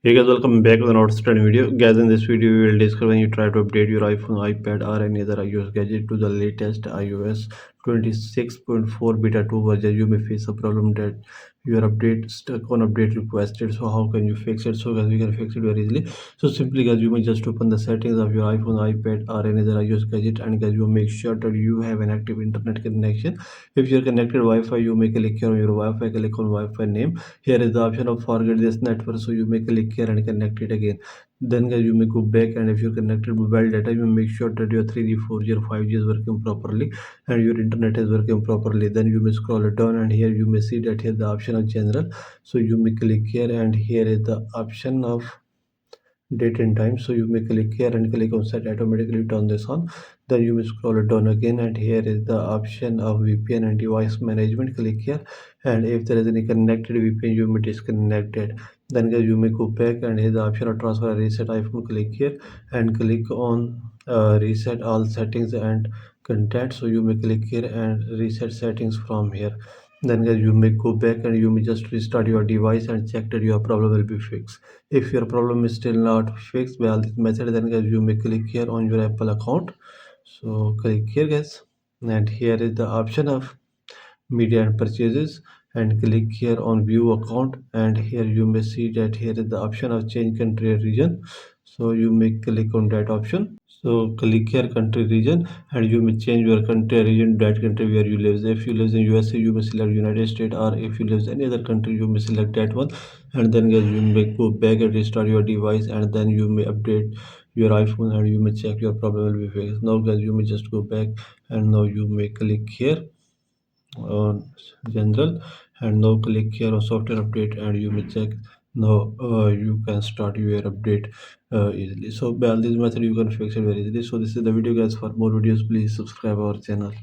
Hey guys, welcome back with another study video. Guys, in this video, we will discuss when you try to update your iPhone, iPad, or any other iOS gadget to the latest iOS 26.4 beta 2 version. You may face a problem that your update stuck on update requested. So how can you fix it? So guys, we can fix it very easily. So simply guys, you may just open the settings of your iPhone, iPad, or any other iOS gadget, and guys, you make sure that you have an active internet connection. If you're connected Wi-Fi, you may click here on your Wi-Fi, click on Wi-Fi name. Here is the option of forget this network, so you may click here and connect it again. Then guys, you may go back, and if you're connected mobile data, you make sure that your 3G, 4G or 5G is working properly and your internet is working properly. Then you may scroll it down, and here you may see that here the option of general, so you may click here, and here is the option of date and time, so you may click here and click on set automatically, turn this on. Then you may scroll it down again, and here is the option of VPN and device management. Click here, and if there is any connected VPN, you may disconnect it. Then guys, you may go back, and here's the option of transfer and reset iPhone. Click here and click on reset all settings and content, so you may click here and reset settings from here. Then guys, you may go back, and you may just restart your device and check that your problem will be fixed. If your problem is still not fixed by all this method, then guys, you may click here on your Apple account. So click here guys, and here is the option of media and purchases, and click here on view account, and here you may see that here is the option of change country or region, so you may click on that option. So click here country region, and you may change your country or region, that country where you live. If you live in USA, you may select United States, or if you live in any other country, you may select that one. And then guys, you may go back and restart your device, and then you may update your iPhone, and you may check your problem will be fixed. Now guys, you may just go back, and now you may click here on general, and now click here on software update, and you may check. Now you can start your update easily. So by all this method, you can fix it very easily. So this is the video guys. For more videos, please subscribe our channel.